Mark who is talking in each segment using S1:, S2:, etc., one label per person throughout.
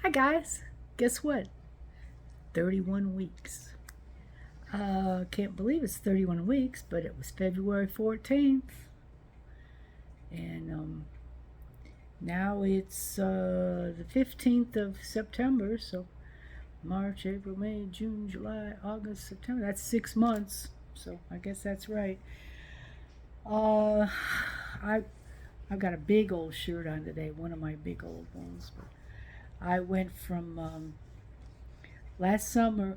S1: Hi guys, guess what? 31 weeks. Can't believe it's 31 weeks, but it was February 14th. And now it's the 15th of September, so March, April, May, June, July, August, September. That's 6 months, so I guess that's right. Uh, I, I've got a big old shirt on today, one of my big old ones. But I went from last summer,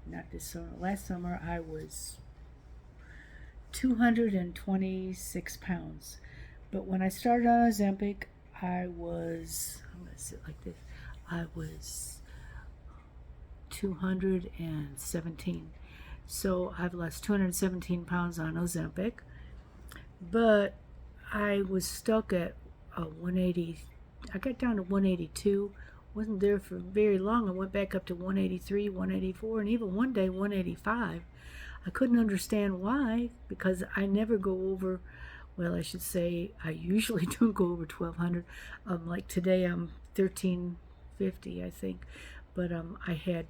S1: not this summer, last summer I was 226 pounds. But when I started on Ozempic, I'm going to sit like this, I was 217. So I've lost 217 pounds on Ozempic, but I was stuck at 180. I got down to 182. Wasn't there for very long. I went back up to 183, 184, and even one day 185. I couldn't understand why, because I never go over, well, I should say I usually don't go over 1200. Like today I'm 1350, I think. But I had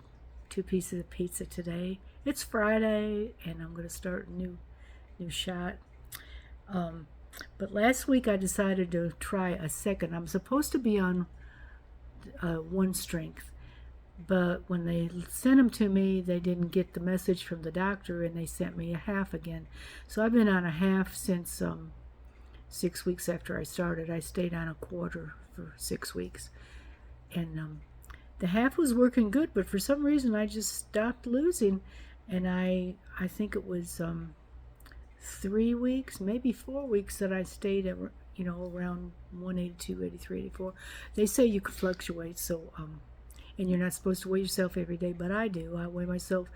S1: 2 pieces of pizza today. It's Friday, and I'm going to start a new shot. But last week I decided to try a second. I'm supposed to be on one strength, but when they sent them to me, they didn't get the message from the doctor, and they sent me a half again. So I've been on a half since 6 weeks after I started. I stayed on a quarter for 6 weeks, and the half was working good, but for some reason I just stopped losing, and I think it was 3 weeks, maybe 4 weeks that I stayed at, around 182, 83, 84. They say you could fluctuate, so and you're not supposed to weigh yourself every day, but I do. I weigh myself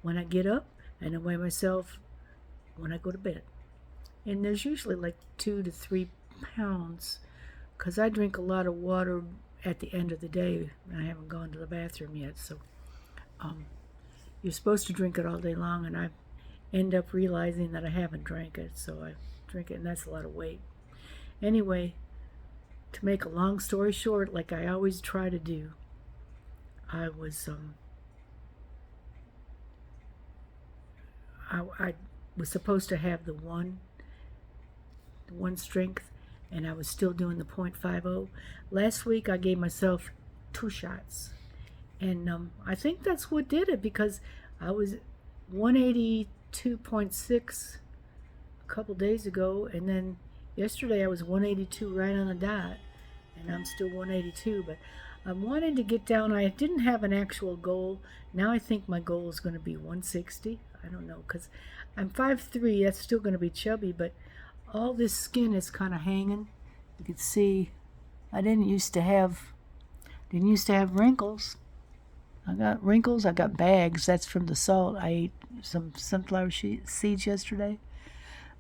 S1: when I get up, and I weigh myself when I go to bed. And there's usually like 2 to 3 pounds, because I drink a lot of water at the end of the day. I haven't gone to the bathroom yet, so you're supposed to drink it all day long, and I end up realizing that I haven't drank it, so I drink it, and that's a lot of weight. Anyway, to make a long story short, like I always try to do, I was I was supposed to have the one strength, and I was still doing the 0.50. Last week I gave myself 2 shots, and I think that's what did it, because I was 182.6 a couple days ago, and then yesterday I was 182 right on the dot, and I'm still 182. But I'm wanting to get down. I didn't have an actual goal. Now I think my goal is going to be 160. I don't know, because I'm 5'3". That's still going to be chubby, but all this skin is kind of hanging. You can see I didn't used to have wrinkles. I got wrinkles. I got bags. That's from the salt. I ate some sunflower seeds yesterday.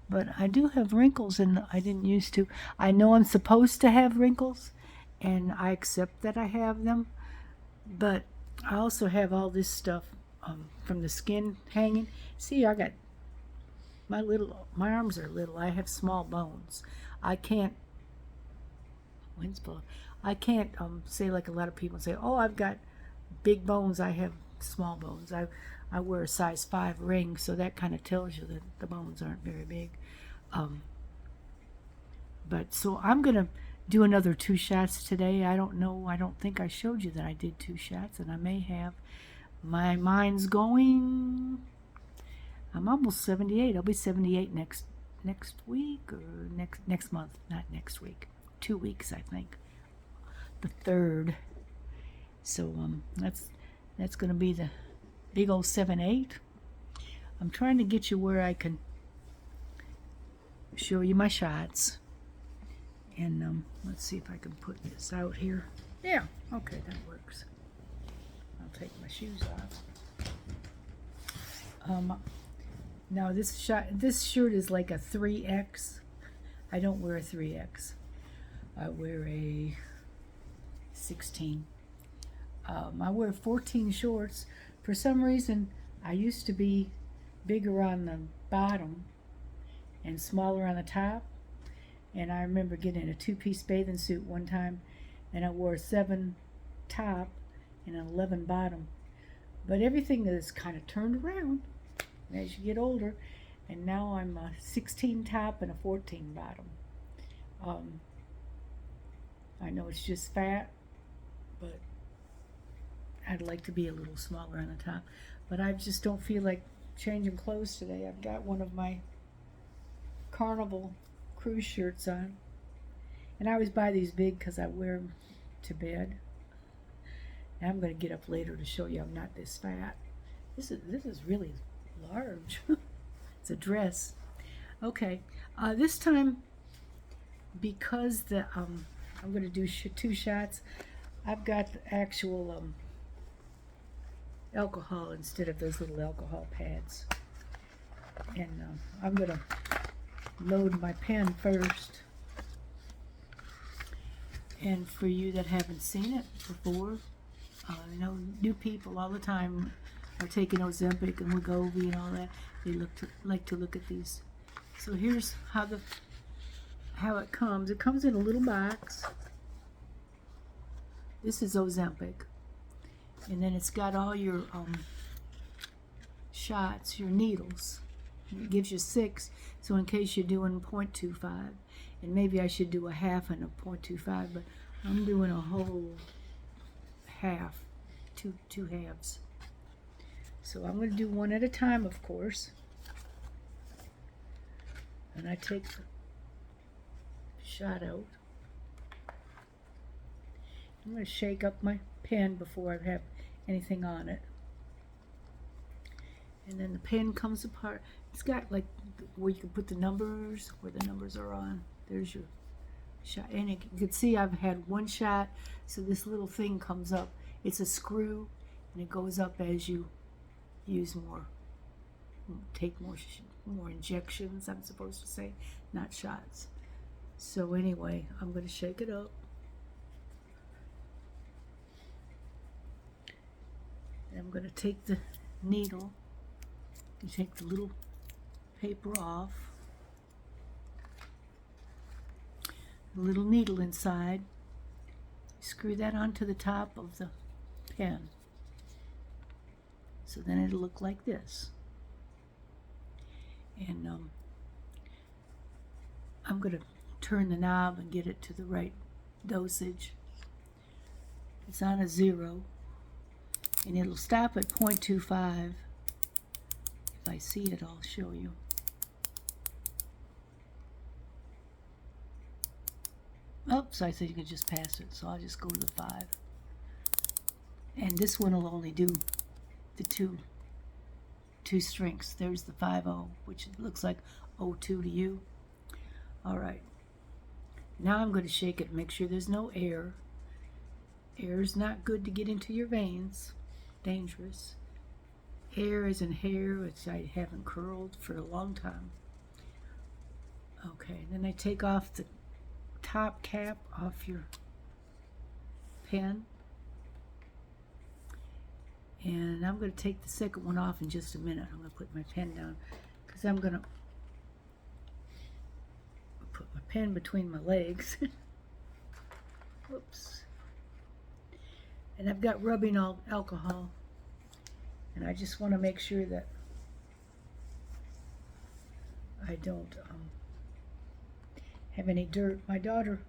S1: But I do have wrinkles, and I didn't used to. I know I'm supposed to have wrinkles, and I accept that I have them. But I also have all this stuff from the skin hanging. See, I got my arms are little. I have small bones. I can't. Wind's blowing. I can't say like a lot of people say, "Oh, I've got big bones." I have small bones. I wear a size 5 ring, so that kind of tells you that the bones aren't very big. But so I'm gonna do another 2 shots today. I don't know. I don't think I showed you that I did 2 shots, and I may have. My mind's going. I'm almost 78. I'll be 78 next week, or next month, not next week. 2 weeks, I think. The 3rd. So that's gonna be the big old 7-8. I'm trying to get you where I can show you my shots. And let's see if I can put this out here. Yeah, okay, that works. I'll take my shoes off. Now this shirt is like a 3X. I don't wear a 3X. I wear a 16. I wear 14 shorts. For some reason, I used to be bigger on the bottom and smaller on the top. And I remember getting a 2-piece bathing suit one time, and I wore 7 top and an 11 bottom. But everything is kind of turned around as you get older. And now I'm a 16 top and a 14 bottom. I know it's just fat, but I'd like to be a little smaller on the top. But I just don't feel like changing clothes today. I've got one of my Carnival cruise shirts on. And I always buy these big because I wear them to bed. And I'm going to get up later to show you I'm not this fat. This is really large. It's a dress. Okay, this time, because I'm going to do 2 shots, I've got the actual alcohol instead of those little alcohol pads. And I'm going to load my pen first. And for you that haven't seen it before, I know new people all the time are taking Ozempic and Wegovy and all that. They like to look at these. So here's how it comes. It comes in a little box. This is Ozempic, and then it's got all your shots, your needles. It gives you 6, so in case you're doing 0.25, and maybe I should do a half and a 0.25, but I'm doing a whole half, two halves. So I'm going to do one at a time, of course. And I take the shot out. I'm going to shake up my pen before I have anything on it. And then the pen comes apart. It's got like where you can put the numbers, where the numbers are on. There's your shot. And you can see I've had 1 shot, so this little thing comes up. It's a screw, and it goes up as you use more, take more injections, I'm supposed to say, not shots. So anyway, I'm going to shake it up. And I'm going to take the needle and take the little paper off. The little needle inside. Screw that onto the top of the pen. So then it'll look like this. And I'm going to turn the knob and get it to the right dosage. It's on a 0, and it'll stop at 0.25. If I see it, I'll show you. Oops, I said you could just pass it, so I'll just go to the 5. And this one will only do the two strengths. There's the 5-0, which looks like O2 to you. All right. Now I'm going to shake it and make sure there's no air. Air is not good to get into your veins. Dangerous. Hair is in hair, which I haven't curled for a long time. Okay, then I take off the top cap off your pen. And I'm going to take the second one off in just a minute. I'm going to put my pen down because I'm going to put my pen between my legs. Whoops. And I've got rubbing alcohol. And I just want to make sure that I don't have any dirt. My daughter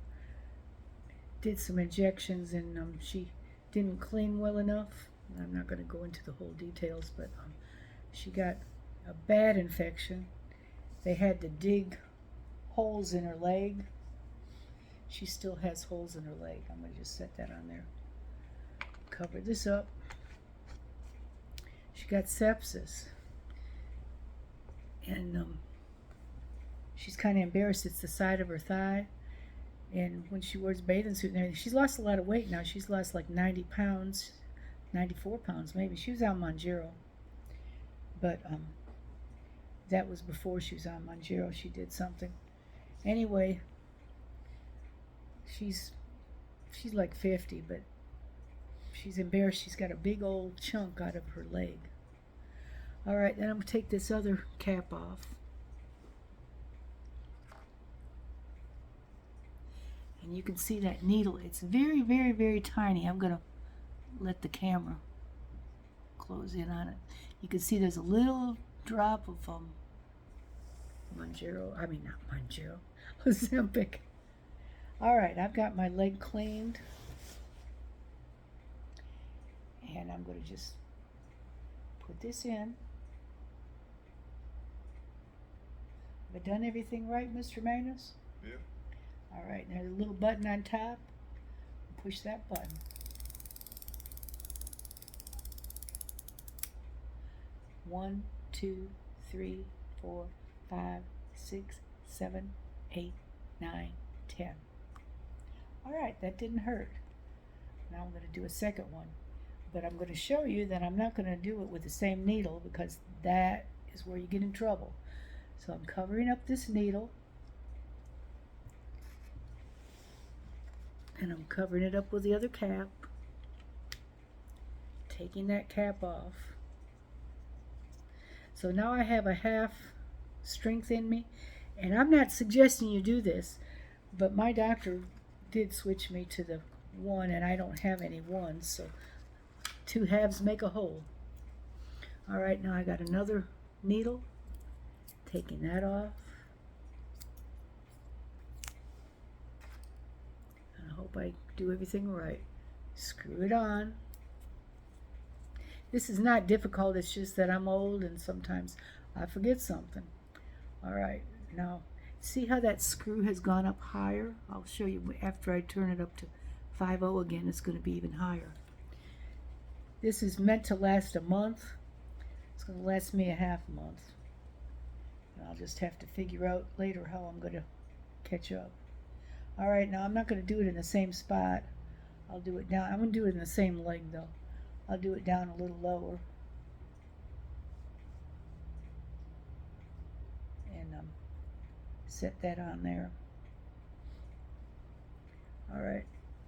S1: did some injections and she didn't clean well enough. I'm not going to go into the whole details, but she got a bad infection. They had to dig holes in her leg. She still has holes in her leg. I'm going to just set that on there. Cover this up. She got sepsis. And she's kind of embarrassed. It's the side of her thigh. And when she wears a bathing suit and everything, she's lost a lot of weight now. She's lost like 90 pounds. 94 pounds maybe. She was on Mounjaro, but that was before she was on Mounjaro. She did something. Anyway, she's like 50, but she's embarrassed. She's got a big old chunk out of her leg. All right, then I'm gonna take this other cap off. And you can see that needle. It's very, very, very tiny. I'm gonna let the camera close in on it. You can see there's a little drop of Ozempic. All right, I've got my leg cleaned, and I'm going to just put this in. Have I done everything right, Mr. Magnus?
S2: Yeah.
S1: All right, there's a little button on top. Push that button. One, 2, 3, 4, 5, 6, 7, 8, 9, 10. All right, that didn't hurt. Now I'm going to do a second one. But I'm going to show you that I'm not going to do it with the same needle, because that is where you get in trouble. So I'm covering up this needle, and I'm covering it up with the other cap, taking that cap off. So now I have a half strength in me, and I'm not suggesting you do this, but my doctor did switch me to the 1, and I don't have any 1s, so 2 halves make a whole. All right, now I got another needle, taking that off. And I hope I do everything right. Screw it on. This is not difficult, it's just that I'm old and sometimes I forget something. All right, now see how that screw has gone up higher? I'll show you after I turn it up to 5.0 again, it's going to be even higher. This is meant to last a month. It's going to last me a half month. And I'll just have to figure out later how I'm going to catch up. All right, now I'm not going to do it in the same spot. I'll do it down. I'm going to do it in the same leg though. I'll do it down a little lower. And set that on there. All right,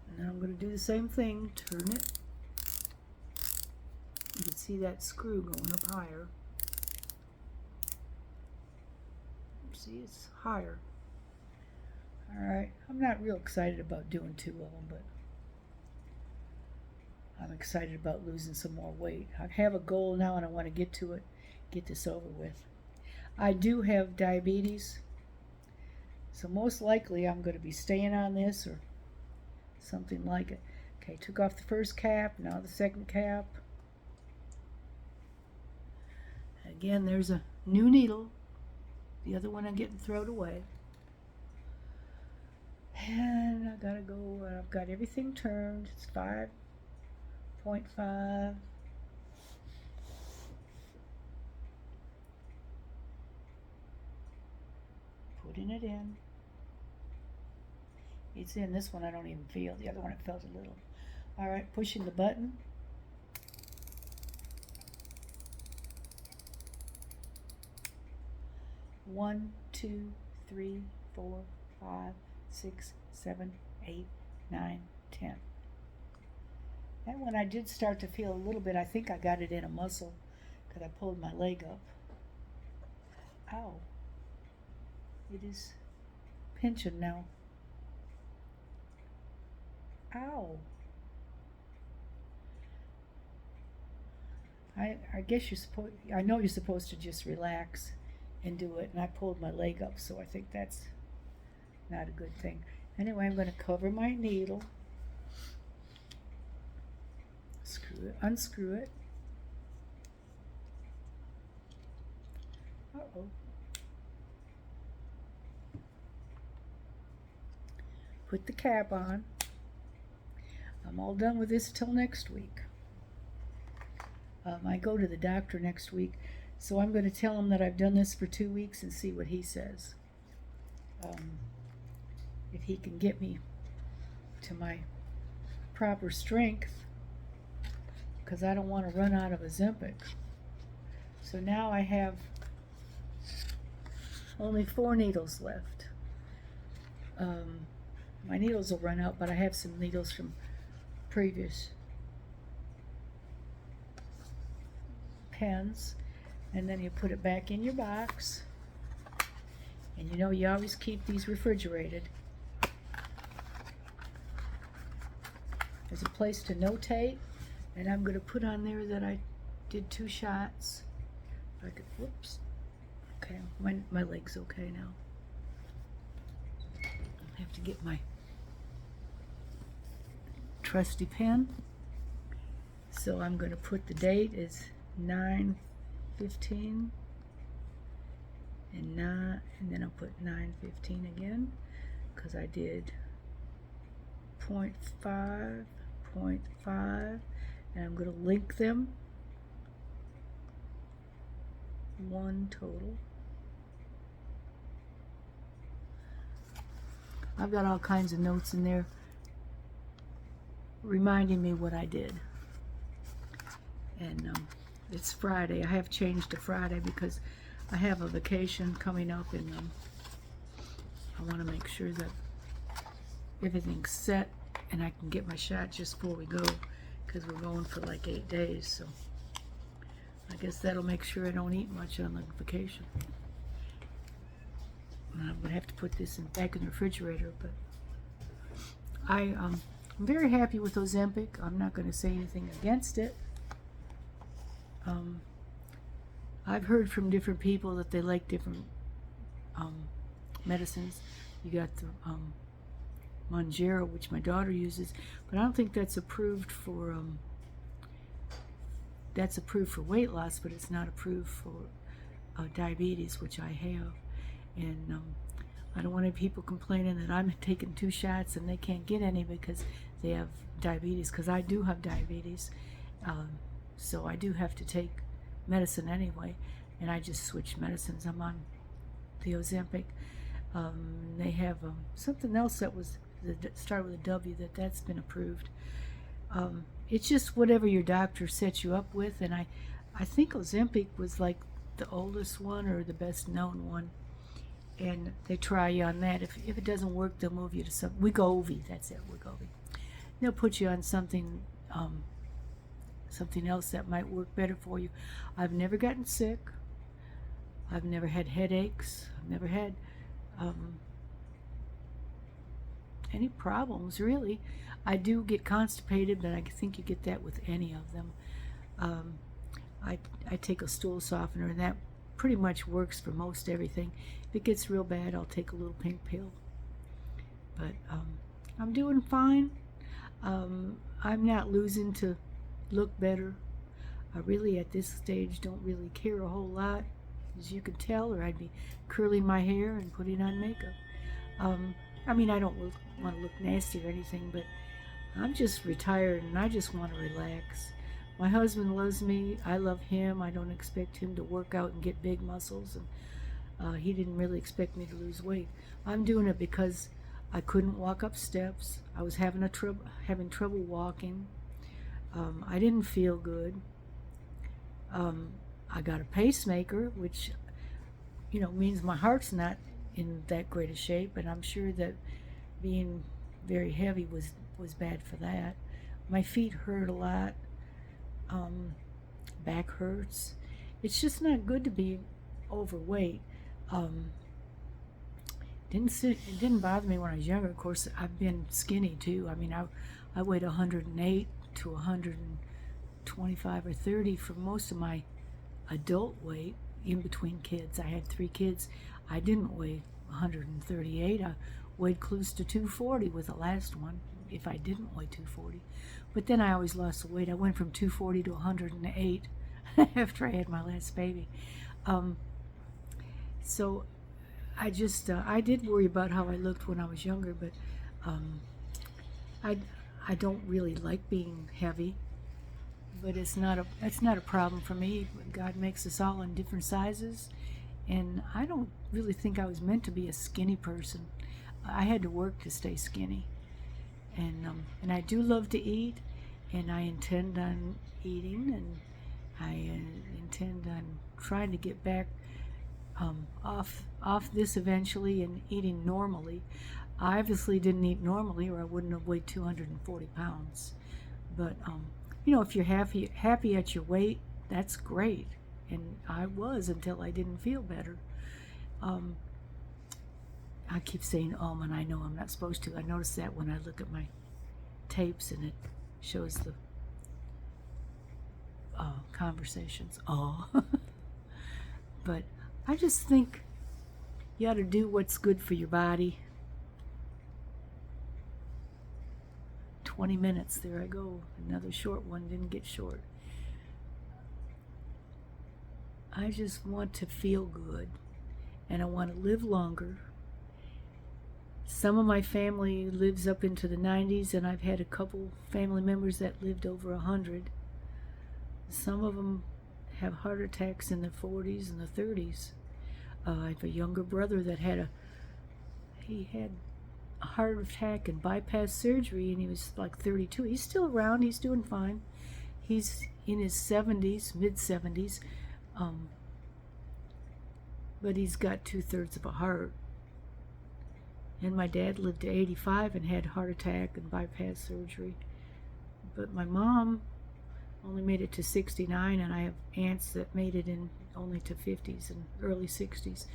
S1: and then I'm going to do the same thing. Turn it. You can see that screw going up higher. See, it's higher. All right, I'm not real excited about doing 2 of them, but I'm excited about losing some more weight. I have a goal now and I want to get to it, get this over with. I do have diabetes, so most likely I'm going to be staying on this or something like it. Okay, took off the first cap, now the second cap. Again, there's a new needle. The other one I'm getting thrown away. And I gotta go, I've got everything turned. It's 5.5. Putting it in. It's in. This one I don't even feel. The other one I felt a little. All right, pushing the button. One, 2, 3, 4, 5, 6, 7, 8, 9, 10. That one I did start to feel a little bit. I think I got it in a muscle because I pulled my leg up. Ow. It is pinching now. Ow. I guess I know you're supposed to just relax and do it, and I pulled my leg up, so I think that's not a good thing. Anyway, I'm going to cover my needle, screw it, unscrew it. Uh-oh. Put the cap on. I'm all done with this till next week. I go to the doctor next week, so I'm going to tell him that I've done this for 2 weeks and see what he says. If he can get me to my proper strength, because I don't want to run out of Ozempic. So now I have only 4 needles left. My needles will run out, but I have some needles from previous pens, and then you put it back in your box, and you know you always keep these refrigerated. There's a place to notate, And I'm going to put on there that I did 2 shots. If I could, whoops. Okay, my leg's okay now. I have to get my trusty pen. So I'm going to put the date as 9/15 and then I'll put 9/15 again, because I did 0.5, 0.5, and I'm going to link them. 1 total. I've got all kinds of notes in there reminding me what I did. And it's Friday. I have changed to Friday because I have a vacation coming up, and I want to make sure that everything's set and I can get my shot just before we go, because we're going for like 8 days. So I guess that'll make sure I don't eat much on the vacation. And I'm gonna have to put this back in the refrigerator, but I'm very happy with Ozempic. I'm not going to say anything against it. I've heard from different people that they like different medicines. You got the Monjero, which my daughter uses, but I don't think that's approved for weight loss, but it's not approved for diabetes, which I have. And I don't want any people complaining that I'm taking 2 shots and they can't get any because they have diabetes, because I do have diabetes. So I do have to take medicine anyway, and I just switched medicines. I'm on the Ozempic. They have something else that was start with a W, that's been approved. It's just whatever your doctor sets you up with, and I think Ozempic was like the oldest one or the best known one, and they try you on that. If it doesn't work, they'll move you to some Wegovy. That's it, Wegovy. They'll put you on something else that might work better for you. I've never gotten sick. I've never had headaches. I've never had any problems, really. I do get constipated, but I think you get that with any of them. I take a stool softener, and that pretty much works for most everything. If it gets real bad, I'll take a little pink pill. But I'm doing fine. I'm not losing to look better. I really, at this stage, don't really care a whole lot, as you can tell, or I'd be curling my hair and putting on makeup. I mean, I don't want to look nasty or anything, but I'm just retired and I just want to relax. My husband loves me. I love him. I don't expect him to work out and get big muscles, and he didn't really expect me to lose weight. I'm doing it because I couldn't walk up steps. I was having trouble walking. I didn't feel good. I got a pacemaker, which means my heart's not in that great a shape, and I'm sure that being very heavy was bad for that. My feet hurt a lot. Back hurts. It's just not good to be overweight. It didn't bother me when I was younger. Of course, I've been skinny too. I mean, I weighed 108 to 125 or 30 for most of my adult weight. In between kids, I had 3 kids. I didn't weigh 138. I weighed close to 240 with the last one, if I didn't weigh 240. But then I always lost the weight. I went from 240 to 108 after I had my last baby. So I just I did worry about how I looked when I was younger, but I don't really like being heavy. But it's not a problem for me. God makes us all in different sizes, and I don't really think I was meant to be a skinny person. I had to work to stay skinny, and I do love to eat, and I intend on eating, and I intend on trying to get back off this eventually and eating normally. I obviously didn't eat normally, or I wouldn't have weighed 240 pounds. But if you're happy at your weight, that's great. And I was, until I didn't feel better. I keep saying and I know I'm not supposed to. I notice that when I look at my tapes and it shows the conversations. Oh. But I just think you ought to do what's good for your body. 20 minutes, there I go. Another short one, didn't get short. I just want to feel good, and I want to live longer. Some of my family lives up into the 90s, and I've had a couple family members that lived over 100. Some of them have heart attacks in their 40s and the 30s. I have a younger brother that had a heart attack and bypass surgery, and he was like 32. He's still around. He's doing fine. He's in his 70s, mid-70s, but he's got 2/3 of a heart. And my dad lived to 85 and had heart attack and bypass surgery. But my mom only made it to 69, and I have aunts that made it in only to 50s and early 60s.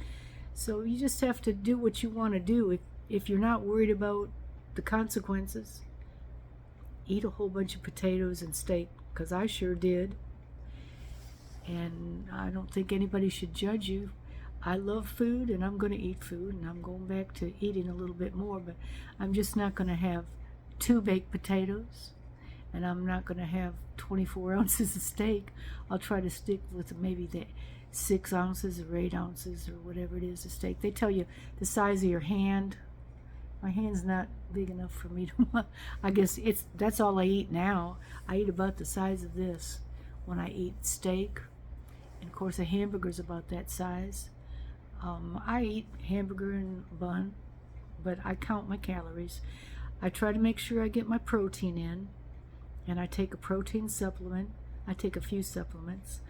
S1: So you just have to do what you want to do. If you're not worried about the consequences, eat a whole bunch of potatoes and steak, because I sure did. And I don't think anybody should judge you. I love food, and I'm going to eat food, and I'm going back to eating a little bit more, but I'm just not going to have 2 baked potatoes, and I'm not going to have 24 ounces of steak. I'll try to stick with maybe the 6 ounces or 8 ounces or whatever it is of steak. They tell you the size of your hand. My hand's not big enough for me to, I guess that's all I eat now. I eat about the size of this when I eat steak. And of course a hamburger's about that size. I eat hamburger and bun, but I count my calories. I try to make sure I get my protein in, and I take a protein supplement. I take a few supplements.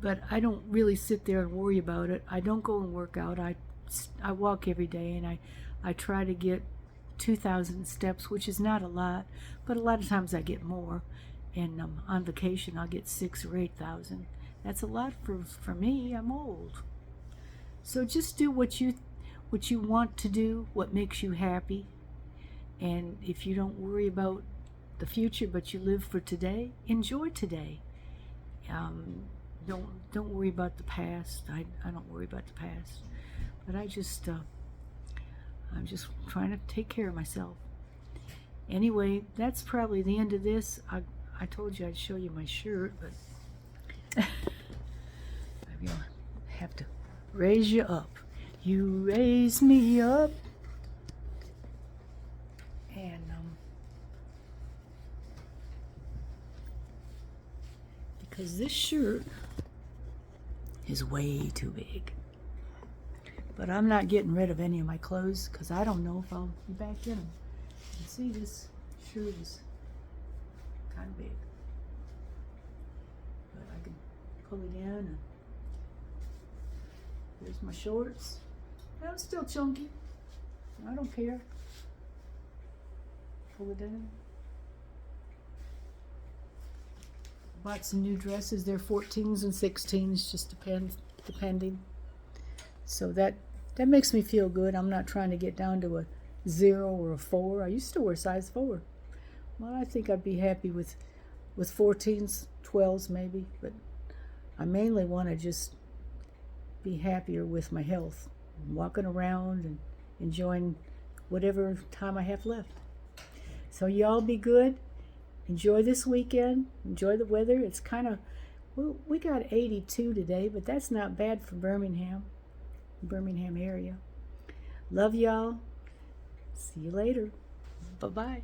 S1: But I don't really sit there and worry about it. I don't go and work out. I walk every day, and I try to get 2,000 steps, which is not a lot, but a lot of times I get more. And on vacation I'll get 6,000 or 8,000. That's a lot for me. I'm old. So just do what you want to do, what makes you happy. And if you don't worry about the future, but you live for today, enjoy today. Don't worry about the past. I don't worry about the past. But I'm just trying to take care of myself. Anyway, that's probably the end of this. I told you I'd show you my shirt, but I'm gonna have to raise you up. You raise me up, and because this shirt is way too big. But I'm not getting rid of any of my clothes because I don't know if I'll be back in them. You see, this shirt is kind of big, but I can pull it in, and there's my shorts. Well, it's still chunky. I don't care. Pull it in. Bought some new dresses. They're 14s and 16s, just depending. So that makes me feel good. I'm not trying to get down to a 0 or a 4. I used to wear size 4. Well, I think I'd be happy with 14s, 12s maybe, but I mainly want to just be happier with my health, walking around and enjoying whatever time I have left. So y'all be good. Enjoy this weekend. Enjoy the weather. It's kind of, well, we got 82 today, but that's not bad for Birmingham area. Love y'all. See you later. Bye-bye.